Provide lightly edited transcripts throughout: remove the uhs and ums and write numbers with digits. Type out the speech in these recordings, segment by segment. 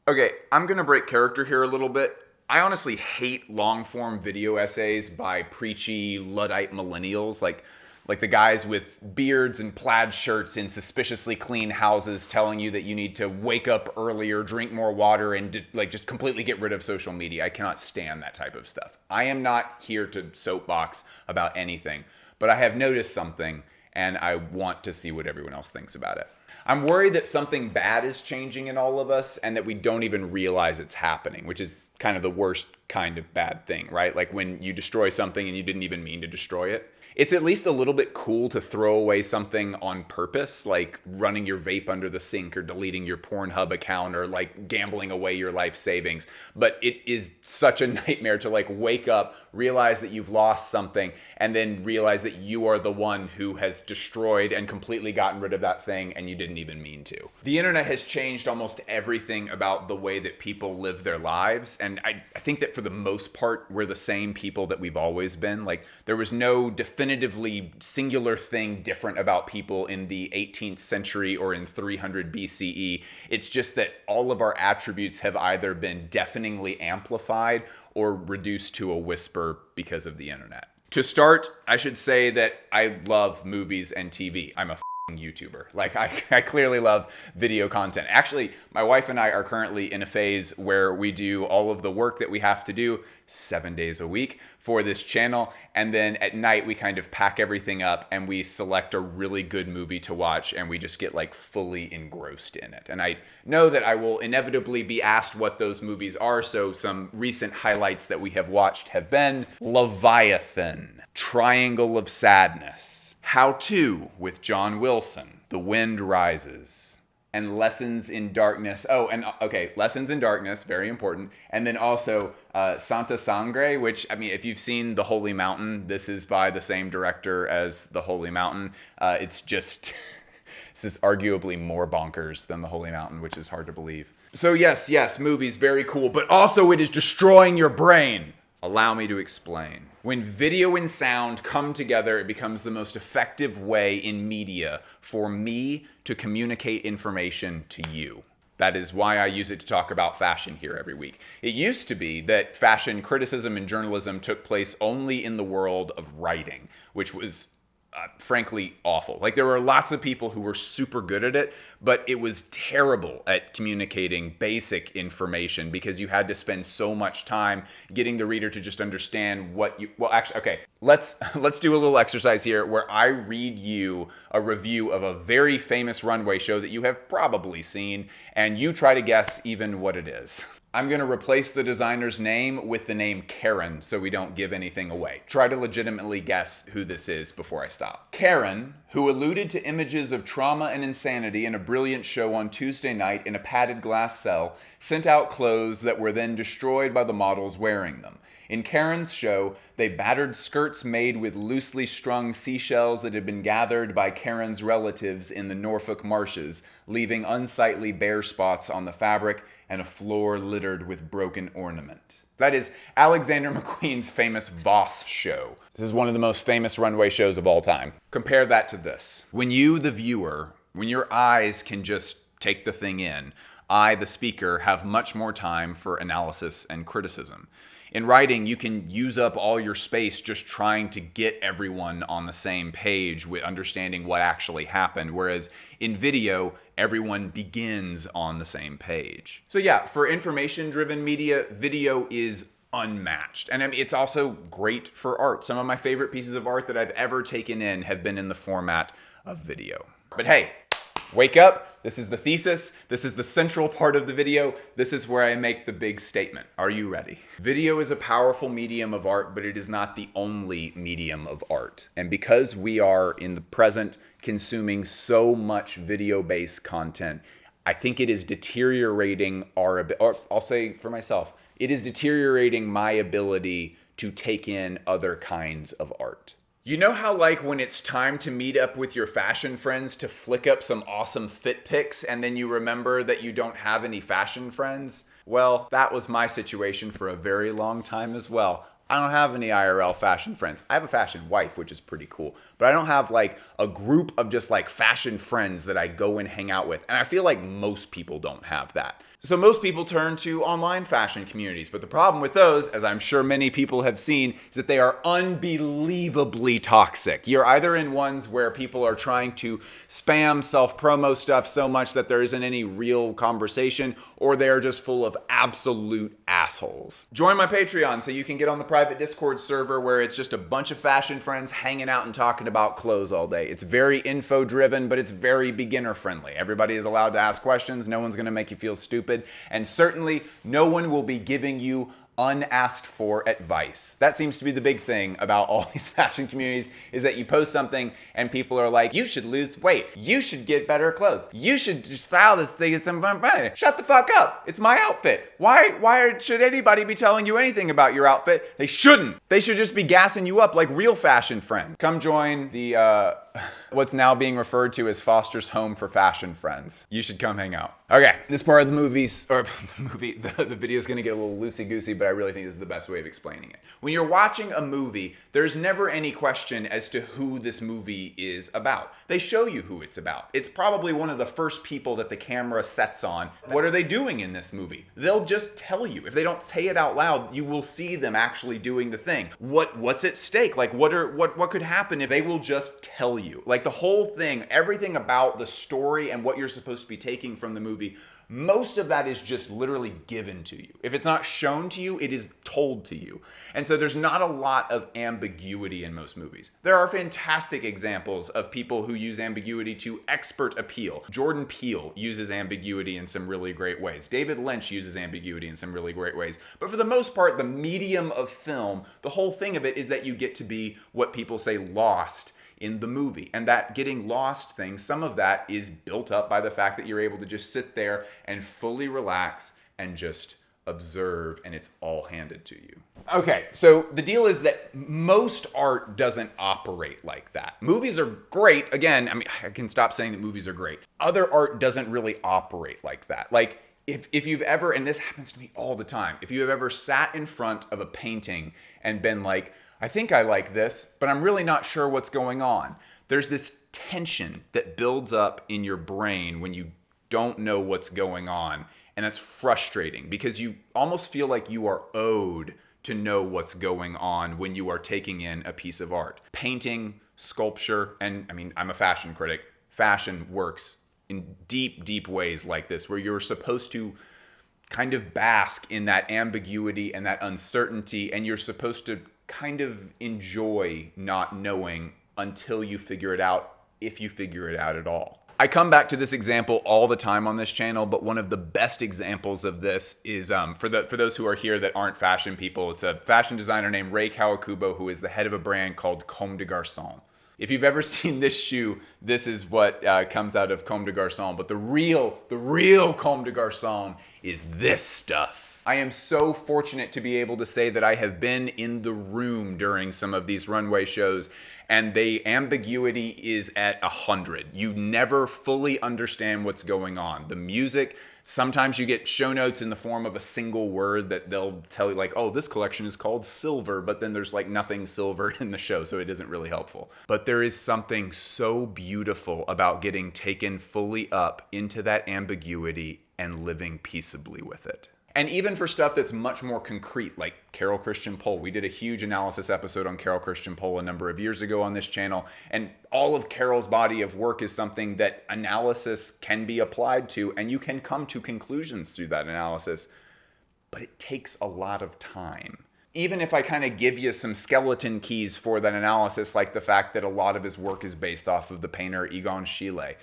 Okay, I'm gonna break character here a little bit. I honestly hate long form video essays by preachy Luddite millennials, like the guys with beards and plaid shirts in suspiciously clean houses telling you that you need to wake up earlier, drink more water, and like just completely get rid of social media. I cannot stand that type of stuff. I am not here to soapbox about anything, but I have noticed something and I want to see what everyone else thinks about it. I'm worried that something bad is changing in all of us and that we don't even realize it's happening, which is kind of the worst kind of bad thing, right? Like when you destroy something and you didn't even mean to destroy it. It's at least a little bit cool to throw away something on purpose, like running your vape under the sink or deleting your Pornhub account or like gambling away your life savings. But it is such a nightmare to like wake up, realize that you've lost something, and then realize that you are the one who has destroyed and completely gotten rid of that thing and you didn't even mean to. The internet has changed almost everything about the way that people live their lives. And I think that for the most part, we're the same people that we've always been. Like there was no definitively singular thing different about people in the 18th century or in 300 BCE. It's just that all of our attributes have either been deafeningly amplified or reduced to a whisper because of the internet. To start, I should say that I love movies and TV. I'm a YouTuber. Like I clearly love video content. Actually, my wife and I are currently in a phase where we do all of the work that we have to do 7 days a week for this channel. And then at night we kind of pack everything up and we select a really good movie to watch and we just get like fully engrossed in it. And I know that I will inevitably be asked what those movies are. So some recent highlights that we have watched have been Leviathan, Triangle of Sadness, How To with John Wilson, The Wind Rises, and Lessons in Darkness. Oh, and okay, Lessons in Darkness, very important. And then also Santa Sangre, which, I mean, if you've seen The Holy Mountain, this is by the same director as The Holy Mountain. It's just, this is arguably more bonkers than The Holy Mountain, which is hard to believe. So yes, movies, very cool, but also it is destroying your brain. Allow me to explain. When video and sound come together, it becomes the most effective way in media for me to communicate information to you. That is why I use it to talk about fashion here every week. It used to be that fashion criticism and journalism took place only in the world of writing, which was frankly awful. Like there were lots of people who were super good at it, but it was terrible at communicating basic information because you had to spend so much time getting the reader to just understand what you, well actually, okay, let's do a little exercise here where I read you a review of a very famous runway show that you have probably seen and you try to guess even what it is. I'm going to replace the designer's name with the name Karen so we don't give anything away. Try to legitimately guess who this is before I stop. Karen, who alluded to images of trauma and insanity in a brilliant show on Tuesday night in a padded glass cell, sent out clothes that were then destroyed by the models wearing them. In Karen's show, they battered skirts made with loosely strung seashells that had been gathered by Karen's relatives in the Norfolk marshes, leaving unsightly bare spots on the fabric and a floor littered with broken ornament. That is Alexander McQueen's famous Voss show. This is one of the most famous runway shows of all time. Compare that to this. When you, the viewer, when your eyes can just take the thing in, I, the speaker, have much more time for analysis and criticism. In writing, you can use up all your space just trying to get everyone on the same page with understanding what actually happened, whereas in video, everyone begins on the same page. So yeah, for information-driven media, video is unmatched. And I mean, it's also great for art. Some of my favorite pieces of art that I've ever taken in have been in the format of video. But hey, wake up. This is the thesis. This is the central part of the video. This is where I make the big statement. Are you ready? Video is a powerful medium of art, but it is not the only medium of art. And because we are in the present consuming so much video-based content, I think it is deteriorating or I'll say for myself, it is deteriorating my ability to take in other kinds of art. You know how like when it's time to meet up with your fashion friends to flick up some awesome fit pics and then you remember that you don't have any fashion friends? Well, that was my situation for a very long time as well. I don't have any IRL fashion friends. I have a fashion wife, which is pretty cool. But I don't have like a group of just like fashion friends that I go and hang out with. And I feel like most people don't have that. So most people turn to online fashion communities, but the problem with those, as I'm sure many people have seen, is that they are unbelievably toxic. You're either in ones where people are trying to spam self-promo stuff so much that there isn't any real conversation, or they're just full of absolute assholes. Join my Patreon so you can get on the private Discord server where it's just a bunch of fashion friends hanging out and talking about clothes all day. It's very info-driven, but it's very beginner-friendly. Everybody is allowed to ask questions. No one's going to make you feel stupid. And certainly, no one will be giving you unasked for advice. That seems to be the big thing about all these fashion communities, is that you post something and people are like, you should lose weight. You should get better clothes. You should just style this thing. Shut the fuck up. It's my outfit. Why should anybody be telling you anything about your outfit? They shouldn't. They should just be gassing you up like real fashion friends. Come join the, what's now being referred to as Foster's Home for Fashion Friends. You should come hang out. Okay, this part of the the video is gonna get a little loosey-goosey, but I really think this is the best way of explaining it. When you're watching a movie, there's never any question as to who this movie is about. They show you who it's about. It's probably one of the first people that the camera sets on. What are they doing in this movie? They'll just tell you. If they don't say it out loud, you will see them actually doing the thing. What's at stake? Like what could happen if they will just tell you? Like the whole thing, everything about the story and what you're supposed to be taking from the movie, most of that is just literally given to you. If it's not shown to you, it is told to you. And so there's not a lot of ambiguity in most movies. There are fantastic examples of people who use ambiguity to expert appeal. Jordan Peele uses ambiguity in some really great ways. David Lynch uses ambiguity in some really great ways. But for the most part, the medium of film, the whole thing of it is that you get to be what people say lost in the movie. And that getting lost thing, some of that is built up by the fact that you're able to just sit there and fully relax and just observe, and it's all handed to you. Okay, so the deal is that most art doesn't operate like that. Movies are great. Again, I mean, I can stop saying that movies are great. Other art doesn't really operate like that. Like, if you've ever, and this happens to me all the time, if you have ever sat in front of a painting and been like, I think I like this, but I'm really not sure what's going on. There's this tension that builds up in your brain when you don't know what's going on. And that's frustrating because you almost feel like you are owed to know what's going on when you are taking in a piece of art. Painting, sculpture, and I mean, I'm a fashion critic. Fashion works in deep, deep ways like this, where you're supposed to kind of bask in that ambiguity and that uncertainty, and you're supposed to kind of enjoy not knowing until you figure it out, if you figure it out at all. I come back to this example all the time on this channel, but one of the best examples of this is, for those who are here that aren't fashion people, it's a fashion designer named Rei Kawakubo, who is the head of a brand called Comme des Garçons. If you've ever seen this shoe, this is what comes out of Comme des Garçons, but the real Comme des Garçons is this stuff. I am so fortunate to be able to say that I have been in the room during some of these runway shows, and the ambiguity is at 100. You never fully understand what's going on. The music, sometimes you get show notes in the form of a single word that they'll tell you like, oh, this collection is called silver, but then there's like nothing silver in the show, so it isn't really helpful. But there is something so beautiful about getting taken fully up into that ambiguity and living peaceably with it. And even for stuff that's much more concrete, like Carol Christian Pole. We did a huge analysis episode on Carol Christian Pole a number of years ago on this channel, and all of Carol's body of work is something that analysis can be applied to, and you can come to conclusions through that analysis, but it takes a lot of time. Even if I kind of give you some skeleton keys for that analysis, like the fact that a lot of his work is based off of the painter Egon Schiele,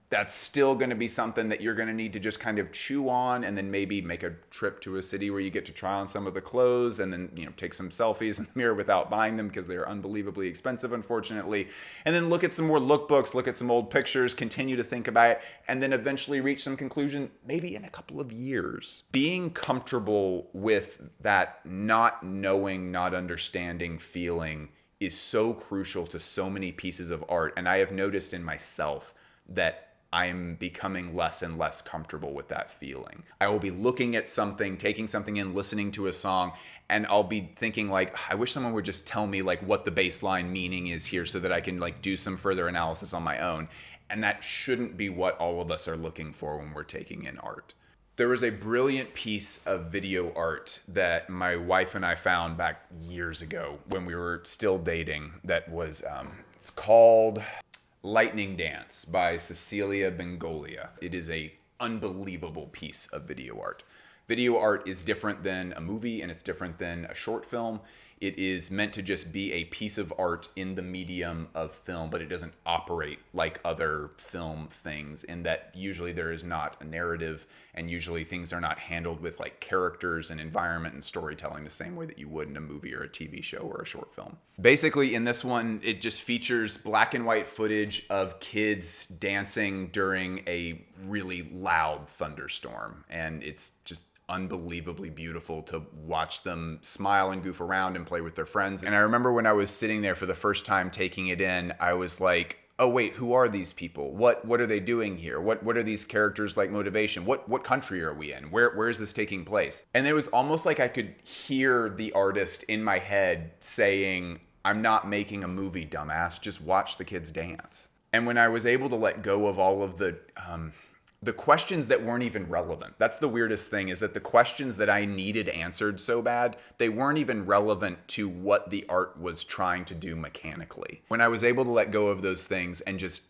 that's still going to be something that you're going to need to just kind of chew on, and then maybe make a trip to a city where you get to try on some of the clothes, and then, you know, take some selfies in the mirror without buying them because they're unbelievably expensive, unfortunately. And then look at some more lookbooks, look at some old pictures, continue to think about it, and then eventually reach some conclusion, maybe in a couple of years. Being comfortable with that not knowing, not understanding feeling is so crucial to so many pieces of art. And I have noticed in myself that I'm becoming less and less comfortable with that feeling. I will be looking at something, taking something in, listening to a song, and I'll be thinking like, I wish someone would just tell me like what the baseline meaning is here so that I can like do some further analysis on my own. And that shouldn't be what all of us are looking for when we're taking in art. There was a brilliant piece of video art that my wife and I found back years ago when we were still dating that was, it's called Lightning Dance by Cecilia Bengolia. It is a unbelievable piece of video art. Video art is different than a movie and it's different than a short film. It is meant to just be a piece of art in the medium of film, but it doesn't operate like other film things in that usually there is not a narrative and usually things are not handled with like characters and environment and storytelling the same way that you would in a movie or a TV show or a short film. Basically in this one, it just features black and white footage of kids dancing during a really loud thunderstorm. And it's just unbelievably beautiful to watch them smile and goof around and play with their friends. And I remember when I was sitting there for the first time taking it in, I was like, oh wait, who are these people? What are they doing here? What are these characters like motivation? What country are we in? Where is this taking place? And it was almost like I could hear the artist in my head saying, I'm not making a movie, dumbass, just watch the kids dance. And when I was able to let go of all of the questions that weren't even relevant. That's the weirdest thing, is that the questions that I needed answered so bad, they weren't even relevant to what the art was trying to do mechanically. When I was able to let go of those things and just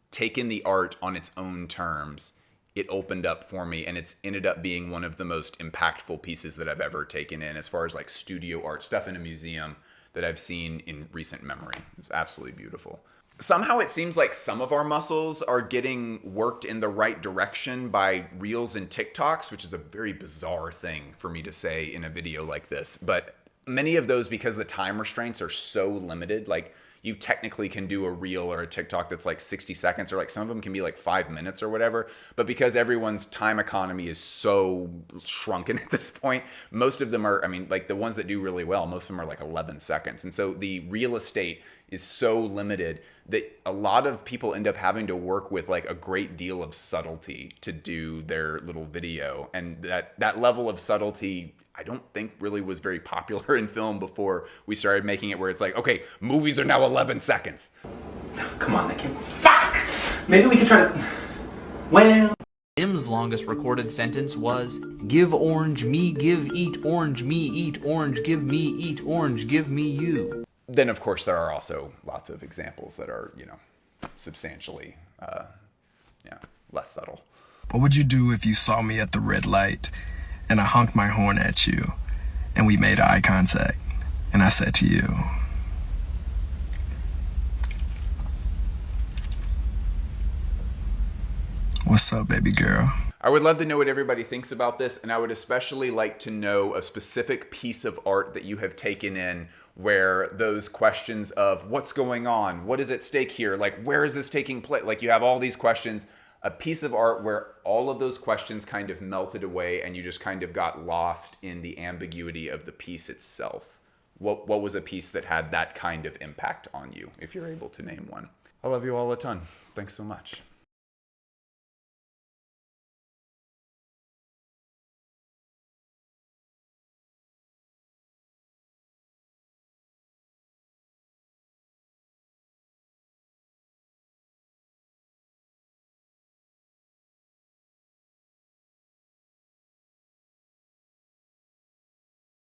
take in the art on its own terms, it opened up for me, and it's ended up being one of the most impactful pieces that I've ever taken in as far as like studio art, stuff in a museum that I've seen in recent memory. It's absolutely beautiful. Somehow it seems like some of our muscles are getting worked in the right direction by Reels and TikToks, which is a very bizarre thing for me to say in a video like this. But many of those, because the time restraints are so limited, like you technically can do a Reel or a TikTok that's like 60 seconds, or like some of them can be like 5 minutes or whatever. But because everyone's time economy is so shrunken at this point, most of them are, I mean, like the ones that do really well, most of them are like 11 seconds. And so the real estate is so limited that a lot of people end up having to work with like a great deal of subtlety to do their little video. And that level of subtlety, I don't think really was very popular in film before we started making it where it's like, okay, movies are now 11 seconds. Come on, they can't. Fuck! Maybe we could try to. Well. M's longest recorded sentence was, give orange me, give eat orange me, eat orange, give me, eat orange, give me you. Then, of course, there are also lots of examples that are, you know, substantially, less subtle. What would you do if you saw me at the red light and I honked my horn at you and we made eye contact and I said to you, what's up, baby girl? I would love to know what everybody thinks about this, and I would especially like to know a specific piece of art that you have taken in where those questions of what's going on, what is at stake here, like where is this taking place, like you have all these questions, a piece of art where all of those questions kind of melted away and you just kind of got lost in the ambiguity of the piece itself. What was a piece that had that kind of impact on you, if you're able to name one? I love you all a ton. Thanks so much.